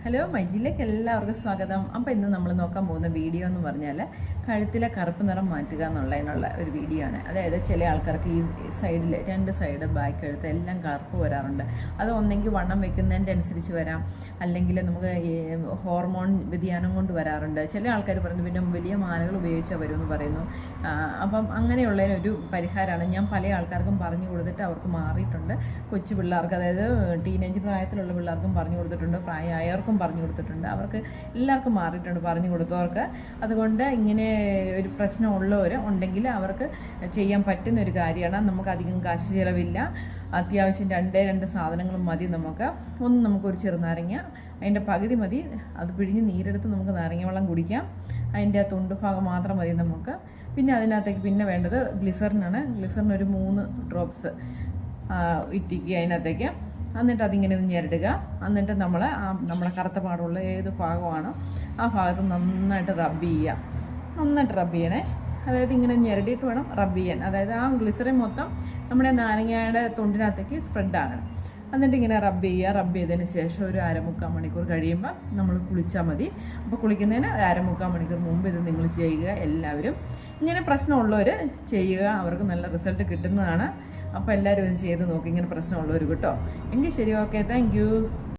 Hello മൈജിയിലേക്ക് എല്ലാവർക്കും സ്വാഗതം. അപ്പോൾ ഇന്ന് നമ്മൾ നോക്കാൻ പോകുന്ന വീഡിയോ എന്ന് പറഞ്ഞാൽ കഴുത്തിലെ കറുപ്പ് നിറം മാറ്റുക എന്നുള്ളതിനുള്ള ഒരു വീഡിയോ ആണ്. അതായത് ചില ആൾക്കാർക്ക് ഈ സൈഡിൽ രണ്ട് സൈഡ് ബാക്ക് കഴുത്ത് എല്ലാം കറുപ്പ് വരാറുണ്ട്. അത് ഒന്നെങ്കിൽ വണ്ണം വെക്കുന്നതിൻ്റെ അനുസരിച്ച് വരാം, അല്ലെങ്കിൽ നമുക്ക് ഈ ഹോർമോൺ വ്യതിയാനം കൊണ്ട് വരാറുണ്ട്. ചില ആൾക്കാർ പറയുന്നു പിന്നെ വലിയ മാലകൾ ഉപയോഗിച്ചാൽ വരുമെന്ന് പറയുന്നു. അപ്പം അങ്ങനെയുള്ളതിനൊരു പരിഹാരമാണ് ഞാൻ പല ആൾക്കാർക്കും പറഞ്ഞു കൊടുത്തിട്ട് അവർക്ക് മാറിയിട്ടുണ്ട്. കൊച്ചു പിള്ളേർക്ക്, അതായത് ടീനേജ് പ്രായത്തിലുള്ള പിള്ളേർക്കും പറഞ്ഞു കൊടുത്തിട്ടുണ്ട്, പ്രായമായവർക്കും പറഞ്ഞു കൊടുത്തിട്ടുണ്ട്. അവർക്ക് എല്ലാവർക്കും മാറിയിട്ടുണ്ട് പറഞ്ഞു കൊടുത്തവർക്ക്. അതുകൊണ്ട് ഇങ്ങനെ ഒരു പ്രശ്നമുള്ളവർ ഉണ്ടെങ്കിൽ അവർക്ക് ചെയ്യാൻ പറ്റുന്ന ഒരു കാര്യമാണ്. നമുക്ക് അധികം കാശ് ചിലവില്ല. അത്യാവശ്യം രണ്ട് സാധനങ്ങളും മതി. നമുക്കൊരു ചെറുനാരങ്ങ, അതിൻ്റെ പകുതി മതി, അത് പിഴിഞ്ഞ് നീരെടുത്ത് നമുക്ക് നാരങ്ങ വെള്ളം കുടിക്കാം. അതിൻ്റെ തൊണ്ട് ഭാഗം മാത്രം മതി നമുക്ക്. പിന്നെ അതിനകത്തേക്ക് പിന്നെ വേണ്ടത് ഗ്ലിസറിനാണ്. ഗ്ലിസറിന് ഒരു 3 ഡ്രോപ്സ് ഇറ്റിക്കുക അതിനകത്തേക്ക്. എന്നിട്ട് അതിങ്ങനെ ഒന്ന് ഞെരടുക. എന്നിട്ട് നമ്മളെ കറുത്ത പാടുള്ള ഏത് ഭാഗമാണോ ആ ഭാഗത്ത് നന്നായിട്ട് റബ്ബ് ചെയ്യുക. നന്നായിട്ട് റബ്ബ് ചെയ്യണേ. അതായത് ഇങ്ങനെ ഞെരടിയിട്ട് വേണം റബ്ബ് ചെയ്യാൻ. അതായത് ആ ഗ്ലിസറിൻ മൊത്തം നമ്മുടെ നാരങ്ങയുടെ തൊണ്ടിനകത്തേക്ക് സ്പ്രെഡ് ആകണം. എന്നിട്ട് ഇങ്ങനെ റബ്ബ് ചെയ്യുക. റബ്ബ് ചെയ്തതിന് ശേഷം ഒരു 1/4 മണിക്കൂർ കഴിയുമ്പോൾ നമ്മൾ കുളിച്ചാൽ മതി. അപ്പോൾ കുളിക്കുന്നതിന് 1/4 മണിക്കൂർ മുമ്പ് ഇത് നിങ്ങൾ ചെയ്യുക. എല്ലാവരും ഇങ്ങനെ പ്രശ്നമുള്ളവർ ചെയ്യുക, അവർക്ക് നല്ല റിസൾട്ട് കിട്ടുന്നതാണ്. അപ്പോൾ എല്ലാവരും ഇത് ചെയ്ത് നോക്കി, ഇങ്ങനെ പ്രശ്നമുള്ളവർ കേട്ടോ. എങ്കിൽ ശരി, ഓക്കെ, താങ്ക് യു.